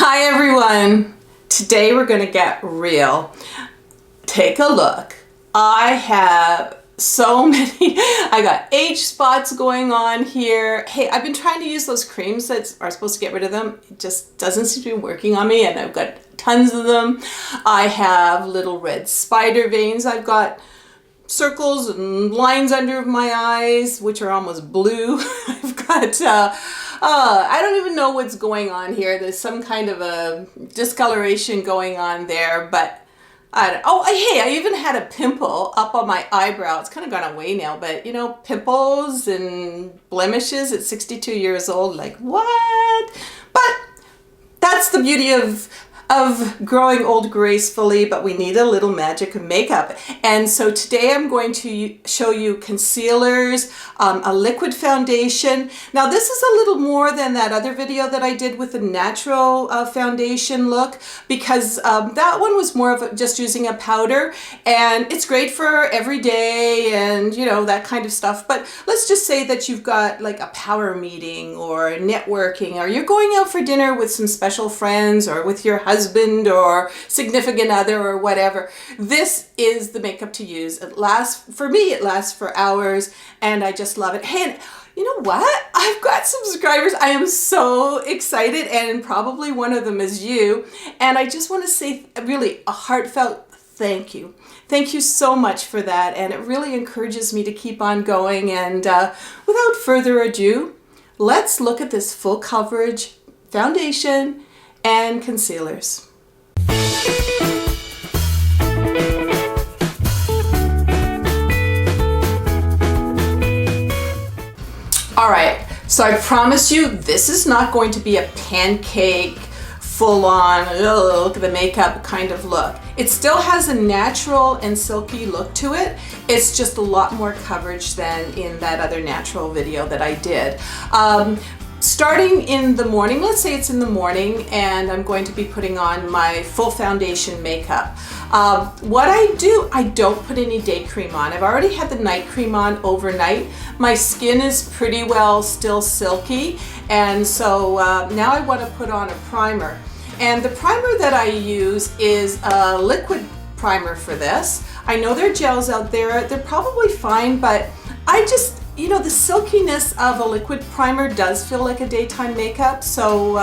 Hi everyone! Today we're going to get real. Take a look. I have so many, I got age spots going on here. Hey, I've been trying to use those creams that are supposed to get rid of them. It just doesn't seem to be working on me, and I've got tons of them. I have little red spider veins. I've got circles and lines under my eyes, which are almost blue. I've got, I don't even know what's going on here. There's some kind of a discoloration going on there, but hey, I even had a pimple up on my eyebrow. It's kind of gone away now, but you know, pimples and blemishes at 62 years old, like what? But that's the beauty of growing old gracefully, but we need a little magic of makeup. And so today I'm going to show you concealers, a liquid foundation. Now this is a little more than that other video that I did with the natural foundation look, because that one was more of just using a powder, and it's great for every day and you know, that kind of stuff. But let's just say that you've got like a power meeting or networking, or you're going out for dinner with some special friends or with your husband or significant other or whatever. This is the makeup to use. It lasts, for me, it lasts for hours, and I just love it. Hey, and you know what? I've got some subscribers. I am so excited, and probably one of them is you. And I just want to say really a heartfelt thank you. Thank you so much for that, and it really encourages me to keep on going. And without further ado, let's look at this full coverage foundation and concealers. All right, so I promise you this is not going to be a pancake, full-on, look at the makeup kind of look. It still has a natural and silky look to it. It's just a lot more coverage than in that other natural video that I did. Starting in the morning, let's say it's in the morning, and I'm going to be putting on my full foundation makeup. What I do, I don't put any day cream on. I've already had the night cream on overnight. My skin is pretty well still silky, and so now I want to put on a primer. And the primer that I use is a liquid primer for this. I know there are gels out there, they're probably fine, but I just, you know, the silkiness of a liquid primer does feel like a daytime makeup, so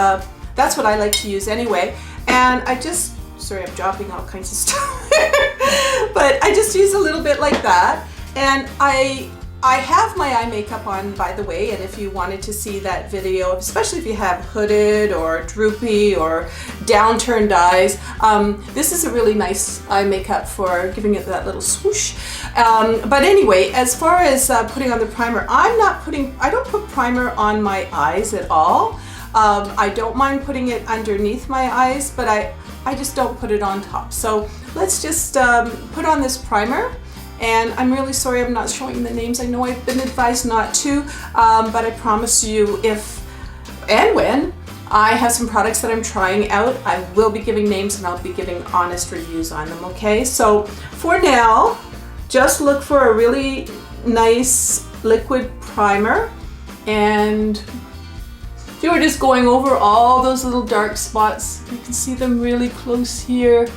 that's what I like to use anyway. And I just, sorry, I'm dropping all kinds of stuff, but I just use a little bit like that. And I have my eye makeup on, by the way, and if you wanted to see that video, especially if you have hooded or droopy or downturned eyes, this is a really nice eye makeup for giving it that little swoosh. But anyway, as far as putting on the primer, I don't put primer on my eyes at all. I don't mind putting it underneath my eyes, but I just don't put it on top. So let's just put on this primer. And I'm really sorry I'm not showing the names. I know I've been advised not to, but I promise you, if and when I have some products that I'm trying out, I will be giving names and I'll be giving honest reviews on them, okay? So for now, just look for a really nice liquid primer, and you are just going over all those little dark spots. You can see them really close here.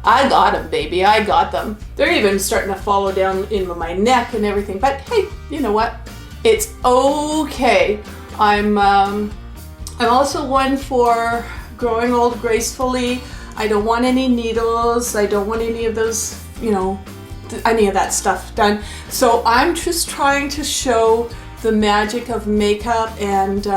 I got them, baby, I got them. They're even starting to follow down into my neck and everything, but hey, you know what? It's okay. I'm also one for growing old gracefully. I don't want any needles. I don't want any of those, you know, any of that stuff done. So I'm just trying to show the magic of makeup, and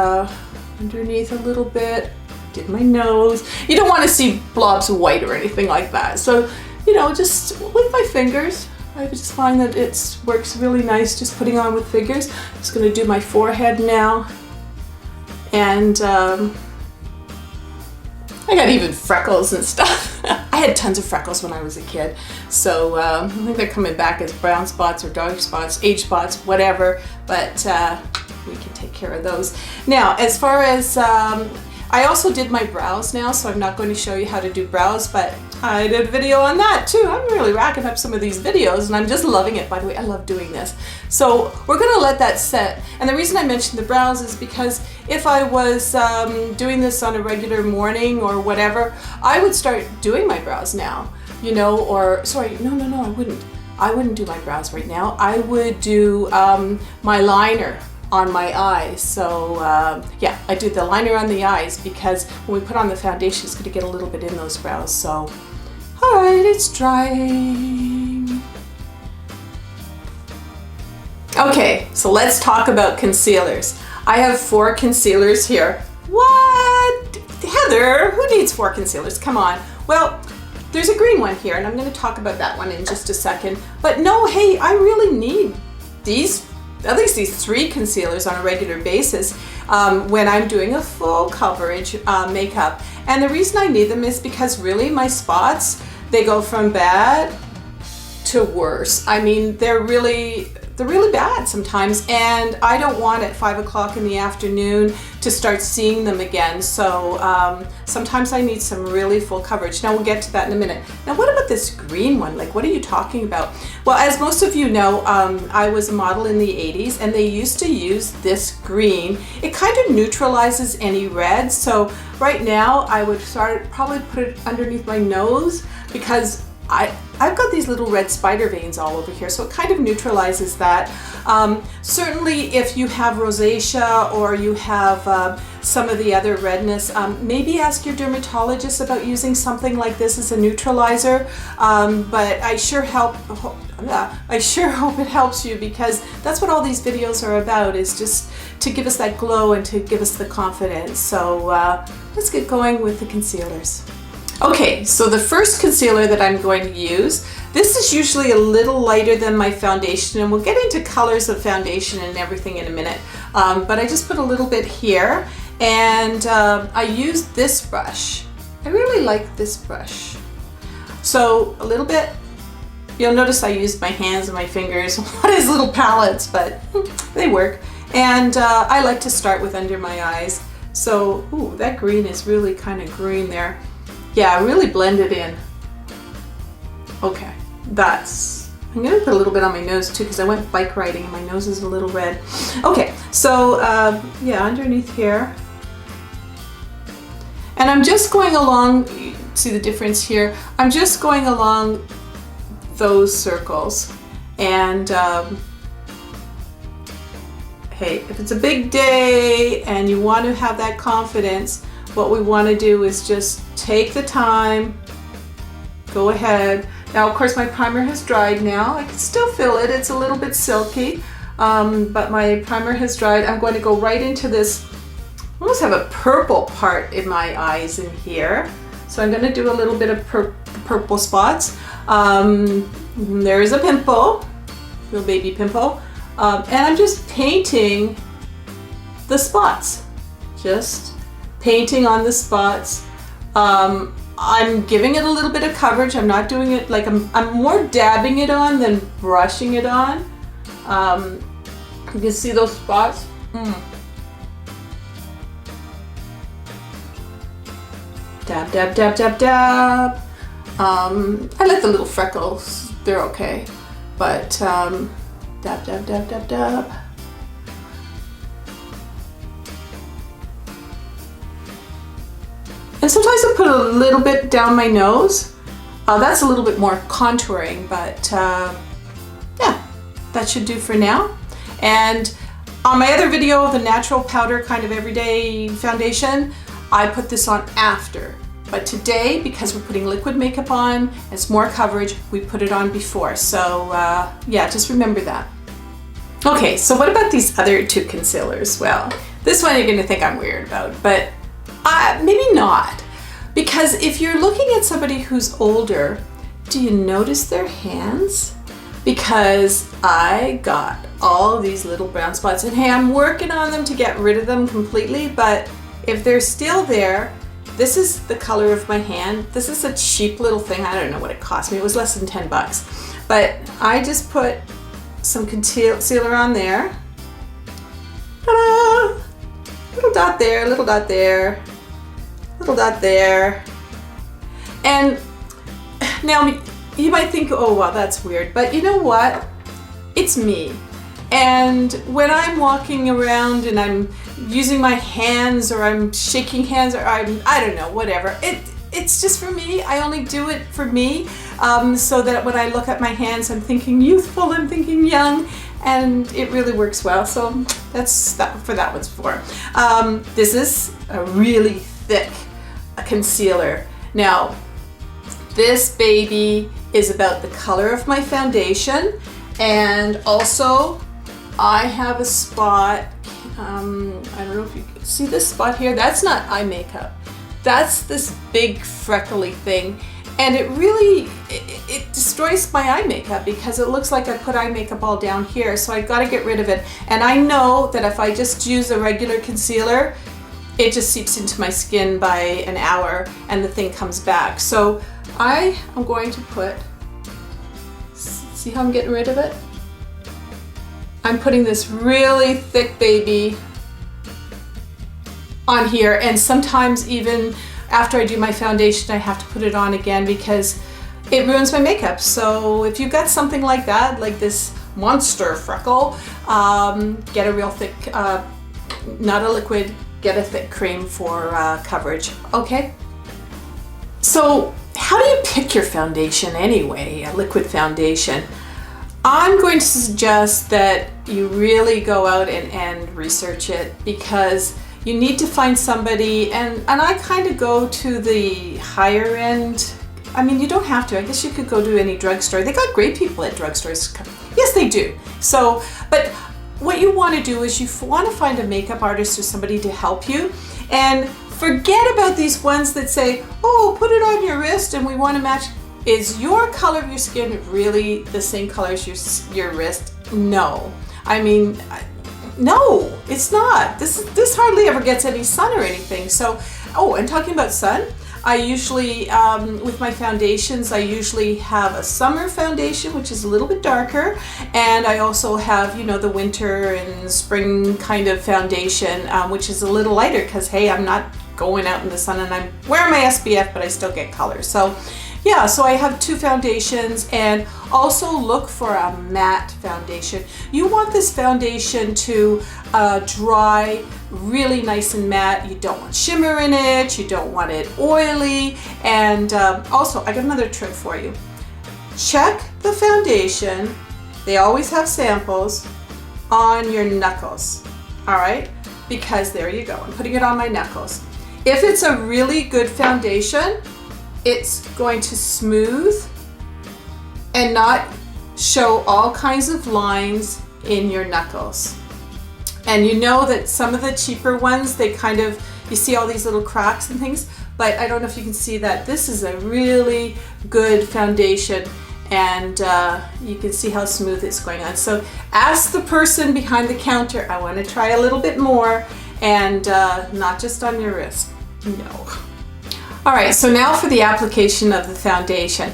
underneath a little bit, did my nose. You don't want to see blobs of white or anything like that. So, you know, just with my fingers, I just find that it works really nice just putting on with fingers. Just going to do my forehead now. And I got even freckles and stuff. I had tons of freckles when I was a kid. So I think they're coming back as brown spots or dark spots, age spots, whatever. But we can take care of those. Now, as far as I also did my brows now, so I'm not going to show you how to do brows, but I did a video on that too. I'm really racking up some of these videos and I'm just loving it. By the way, I love doing this. So we're gonna let that set. And the reason I mentioned the brows is because if I was doing this on a regular morning or whatever, I would start doing my brows now, you know, or sorry, no, I wouldn't. I wouldn't do my brows right now. I would do my liner on my eyes. So yeah, I do the liner on the eyes because when we put on the foundation, it's going to get a little bit in those brows. So, all right, it's drying. Okay, so let's talk about concealers. I have 4 concealers here. What? Heather, who needs 4 concealers? Come on. Well, there's a green one here, and I'm going to talk about that one in just a second. But no, hey, I really need these, at least these 3 concealers on a regular basis when I'm doing a full coverage makeup. And the reason I need them is because really my spots, they go from bad to worse. I mean, they're really bad sometimes, and I don't want at 5 o'clock in the afternoon to start seeing them again. So sometimes I need some really full coverage. Now we'll get to that in a minute. Now what about this green one? Like, what are you talking about? Well, as most of you know, I was a model in the 80s and they used to use this green. It kind of neutralizes any red. So right now I would probably put it underneath my nose because I've got these little red spider veins all over here, so it kind of neutralizes that. Certainly if you have rosacea or you have some of the other redness, maybe ask your dermatologist about using something like this as a neutralizer. But I sure hope it helps you, because that's what all these videos are about, is just to give us that glow and to give us the confidence. So let's get going with the concealers. Okay, so the first concealer that I'm going to use, this is usually a little lighter than my foundation, and we'll get into colors of foundation and everything in a minute. But I just put a little bit here, and I used this brush. I really like this brush. So a little bit, you'll notice I used my hands and my fingers, what is little palettes, but they work. And I like to start with under my eyes. So, ooh, that green is really kind of green there. Yeah, really blend it in. Okay, I'm gonna put a little bit on my nose too because I went bike riding and my nose is a little red. Okay, so yeah, underneath here. And I'm just going along, see the difference here? I'm just going along those circles. And hey, if it's a big day and you want to have that confidence, what we want to do is just take the time, go ahead. Now, of course, my primer has dried now. I can still feel it. It's a little bit silky, but my primer has dried. I'm going to go right into this, I almost have a purple part in my eyes in here. So I'm going to do a little bit of purple spots. There's a pimple, little baby pimple. And I'm just painting the spots. Just painting on the spots. I'm giving it a little bit of coverage. I'm not doing it like I'm more dabbing it on than brushing it on. You can see those spots. Dab, dab, dab, dab, dab. I like the little freckles. They're okay. But dab, dab, dab, dab, dab. And sometimes I put a little bit down my nose. That's a little bit more contouring, but yeah, that should do for now. And on my other video, the natural powder kind of everyday foundation, I put this on after. But today, because we're putting liquid makeup on, it's more coverage, we put it on before. So yeah, just remember that. Okay, so what about these other 2 concealers? Well, this one you're gonna think I'm weird about, but maybe not. Because if you're looking at somebody who's older, do you notice their hands? Because I got all these little brown spots, and hey, I'm working on them to get rid of them completely, but if they're still there, this is the color of my hand. This is a cheap little thing. I don't know what it cost me. It was less than 10 bucks. But I just put some concealer on there. Ta-da! Little dot there, little dot there. little dot there. And now you might think, oh, well, that's weird. But you know what? It's me. And when I'm walking around and I'm using my hands or I'm shaking hands or I don't know, whatever. It's just for me. I only do it for me, so that when I look at my hands, I'm thinking youthful, I'm thinking young, and it really works well. So that's that one's for. This is a really thick concealer. Now, this baby is about the color of my foundation, and also I have a spot. I don't know if you can see this spot here. That's not eye makeup. That's this big freckly thing, and it really it destroys my eye makeup because it looks like I put eye makeup all down here. So I got to get rid of it. And I know that if I just use a regular concealer, it just seeps into my skin by an hour and the thing comes back. So I am going to put. See how I'm getting rid of it? I'm putting this really thick baby on here, and sometimes even after I do my foundation I have to put it on again because it ruins my makeup. So if you've got something like that, like this monster freckle, get a real thick, not a liquid, get a thick cream for coverage. Okay? So how do you pick your foundation anyway, a liquid foundation? I'm going to suggest that you really go out and research it, because you need to find somebody, and I kind of go to the higher end. I mean, you don't have to. I guess you could go to any drugstore. They got great people at drugstores. Yes, they do. So, but what you want to do is you want to find a makeup artist or somebody to help you, and forget about these ones that say, oh, put it on your wrist and we want to match. Is your color of your skin really the same color as your wrist? No. I mean, no, it's not. This hardly ever gets any sun or anything. So, oh, and talking about sun, I usually, with my foundations, I usually have a summer foundation, which is a little bit darker. And I also have, you know, the winter and spring kind of foundation, which is a little lighter because, hey, I'm not going out in the sun and I'm wearing my SPF, but I still get color. So, yeah, so I have two foundations, and also look for a matte foundation. You want this foundation to dry really nice and matte. You don't want shimmer in it, you don't want it oily, and also I got another trick for you. Check the foundation, they always have samples, on your knuckles, all right? Because there you go, I'm putting it on my knuckles. If it's a really good foundation, it's going to smooth and not show all kinds of lines in your knuckles. And you know that some of the cheaper ones, they kind of, you see all these little cracks and things, but I don't know if you can see that. This is a really good foundation, and you can see how smooth it's going on. So ask the person behind the counter, I want to try a little bit more, and not just on your wrist. No. All right, so now for the application of the foundation.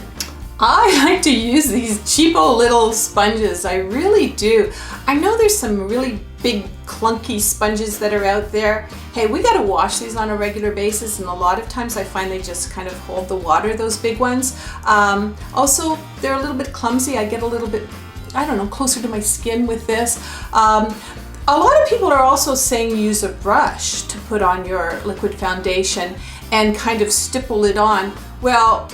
I like to use these cheapo little sponges, I really do. I know there's some really big clunky sponges that are out there. Hey, we gotta wash these on a regular basis, and a lot of times I find they just kind of hold the water, those big ones. Also, they're a little bit clumsy. I get a little bit, I don't know, closer to my skin with this. A lot of people are also saying use a brush to put on your liquid foundation and kind of stipple it on. Well,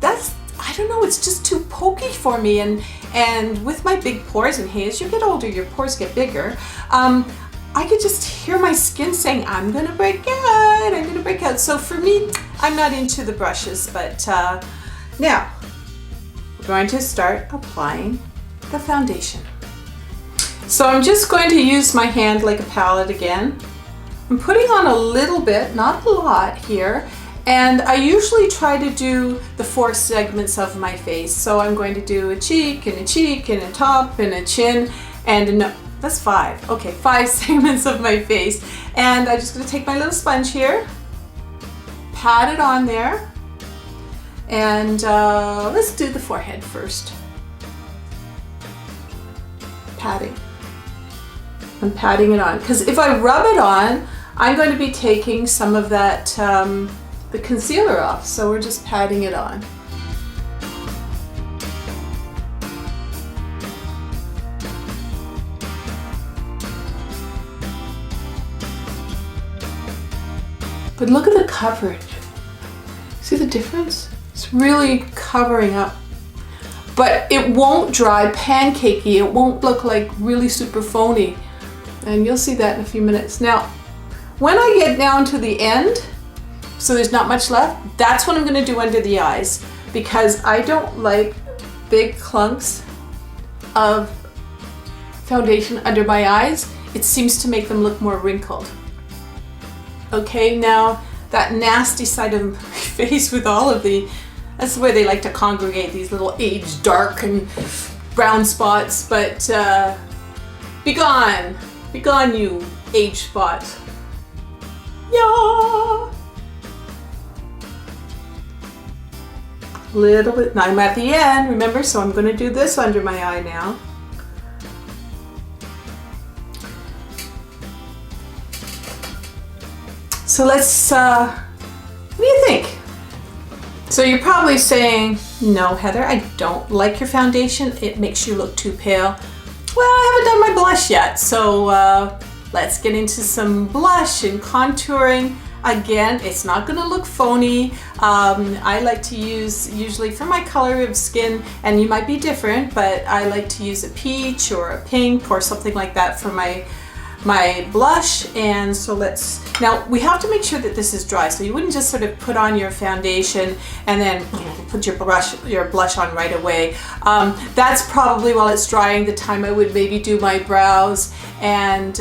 that's, I don't know, it's just too pokey for me, and with my big pores, and hey, as you get older, your pores get bigger, I could just hear my skin saying, I'm gonna break out, I'm gonna break out. So for me, I'm not into the brushes, but now, we're going to start applying the foundation. So I'm just going to use my hand like a palette again. I'm putting on a little bit, not a lot here, and I usually try to do the 4 segments of my face. So I'm going to do a cheek and a top and a chin and that's 5. Okay, 5 segments of my face. And I'm just going to take my little sponge here, pat it on there, and let's do the forehead first. Patting. I'm patting it on, because if I rub it on, I'm going to be taking some of that, the concealer off, so we're just patting it on. But look at the coverage. See the difference? It's really covering up. But it won't dry pancakey. It won't look like really super phony. And you'll see that in a few minutes. Now, when I get down to the end, so there's not much left, that's what I'm gonna do under the eyes, because I don't like big clunks of foundation under my eyes. It seems to make them look more wrinkled. Okay, now that nasty side of my face with all of that's the way they like to congregate, these little age dark and brown spots, but be gone you age spot. Yeah. Little bit, now I'm at the end, remember, so I'm gonna do this under my eye now. So let's, what do you think? So you're probably saying, no, Heather, I don't like your foundation. It makes you look too pale. Well, I haven't done my blush yet, so let's get into some blush and contouring. Again, it's not gonna look phony. I like to use, usually for my color of skin, and you might be different, but I like to use a peach or a pink or something like that for my blush. And so now we have to make sure that this is dry, so you wouldn't just sort of put on your foundation and then put your blush on right away. That's probably, while it's drying, the time I would maybe do my brows, and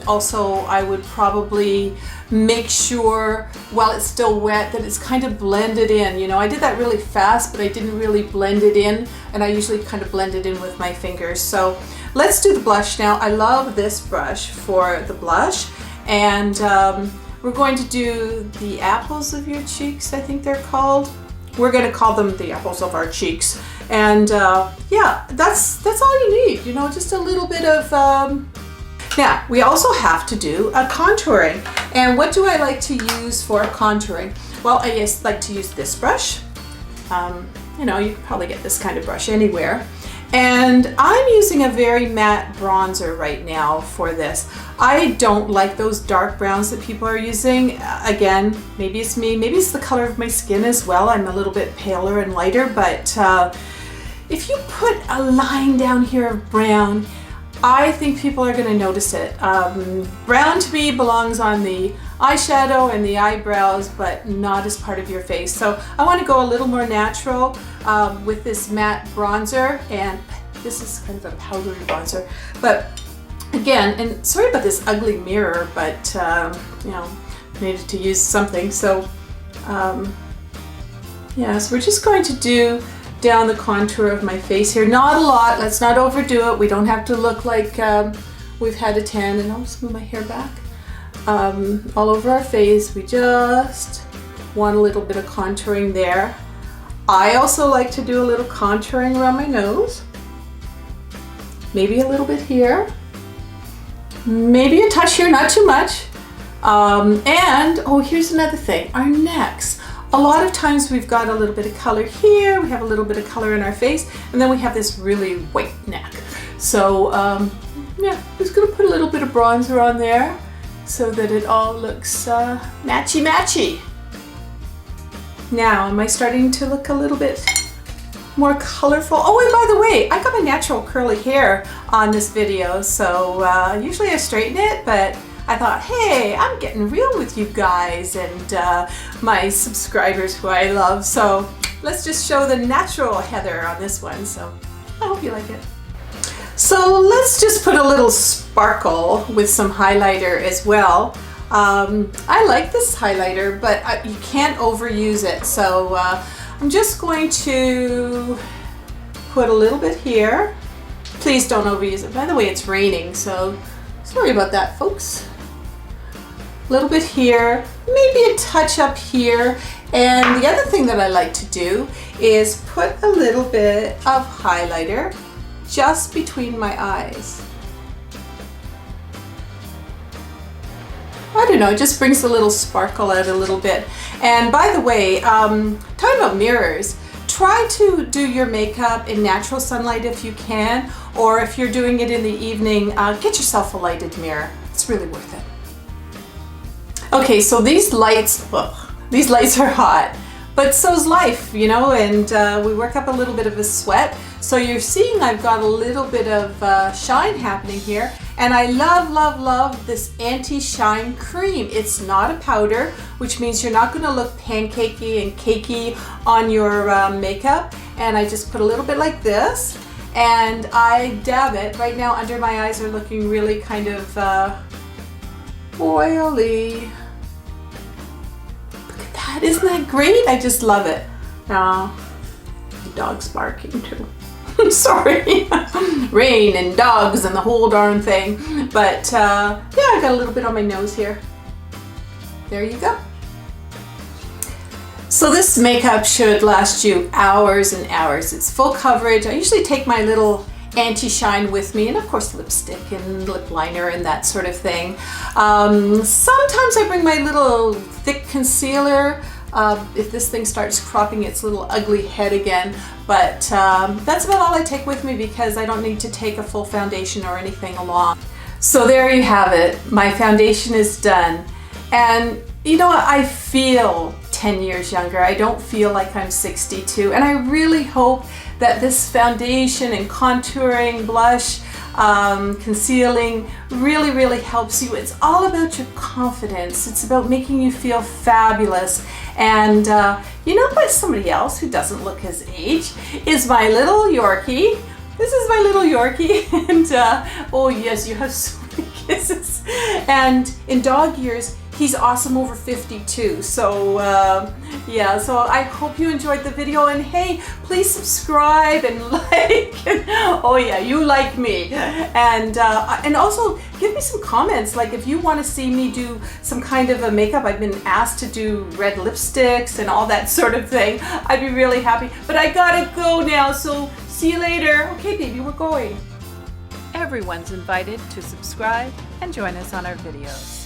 also I would probably make sure while it's still wet that it's kind of blended in. You know, I did that really fast, but I didn't really blend it in, and I usually kind of blend it in with my fingers. So let's do the blush now. I love this brush for the blush, and we're going to do the apples of your cheeks, I think they're called. We're going to call them the apples of our cheeks. And yeah, that's all you need, you know, just a little bit of now, we also have to do a contouring. And what do I like to use for contouring? Well, I just like to use this brush. You know, you can probably get this kind of brush anywhere. And I'm using a very matte bronzer right now for this. I don't like those dark browns that people are using. Again, maybe it's me, maybe it's the color of my skin as well. I'm a little bit paler and lighter, but if you put a line down here of brown, I think people are going to notice it. Brown to me belongs on the eyeshadow and the eyebrows, but not as part of your face. So I want to go a little more natural with this matte bronzer, and this is kind of a powdery bronzer. But again, and sorry about this ugly mirror, but you know, needed to use something. So yeah, so we're just going to do down the contour of my face here. Not a lot, let's not overdo it. We don't have to look like we've had a tan. And I'll just move my hair back. All over our face, we just want a little bit of contouring there. I also like to do a little contouring around my nose. Maybe a little bit here. Maybe a touch here, not too much. And, oh, here's another thing, our necks. A lot of times we've got a little bit of color here, we have a little bit of color in our face, and then we have this really white neck. So yeah, just gonna put a little bit of bronzer on there so that it all looks matchy-matchy. Now, am I starting to look a little bit more colorful? Oh, and by the way, I got my natural curly hair on this video, so usually I straighten it, but I thought, hey, I'm getting real with you guys and my subscribers who I love. So let's just show the natural Heather on this one. So I hope you like it. So let's just put a little sparkle with some highlighter as well. I like this highlighter, but you can't overuse it. So I'm just going to put a little bit here. Please don't overuse it. By the way, it's raining, so sorry about that, folks. A little bit here, maybe a touch up here. And the other thing that I like to do is put a little bit of highlighter just between my eyes. I I don't know, it just brings a little sparkle out a little bit. And by the way, talking about mirrors, try to do your makeup in natural sunlight if you can, or if you're doing it in the evening, get yourself a lighted mirror. It's really worth it. Okay, so these lights are hot, but so's life, you know, and we work up a little bit of a sweat. So you're seeing I've got a little bit of shine happening here, and I love this anti-shine cream. It's not a powder, which means you're not going to look pancakey and cakey on your makeup. And I just put a little bit like this, and I dab it. Right now under my eyes are looking really kind of oily. Look at that, isn't that great? I just love it. Now, the dog's barking too. Sorry. Rain and dogs and the whole darn thing. But yeah, I got a little bit on my nose here. There you go. So this makeup should last you hours and hours. It's full coverage. I usually take my little anti-shine with me, and of course lipstick and lip liner and that sort of thing. Sometimes I bring my little thick concealer if this thing starts cropping its little ugly head again. But that's about all I take with me, because I don't need to take a full foundation or anything along. So there you have it. My foundation is done. And you know what? I feel 10 years younger. I don't feel like I'm 62. And I really hope that this foundation and contouring, blush, concealing really helps you. It's all about your confidence. It's about making you feel fabulous. And you know what, somebody else who doesn't look his age is my little Yorkie. This is my little Yorkie, and oh yes, you have so many kisses. And in dog years, he's awesome over 52. So yeah, so I hope you enjoyed the video, and hey, please subscribe and like. And, oh yeah, you like me. And also give me some comments, like if you want to see me do some kind of a makeup. I've been asked to do red lipsticks and all that sort of thing. I'd be really happy, but I gotta go now, so see you later. Okay baby, we're going. Everyone's invited to subscribe and join us on our videos.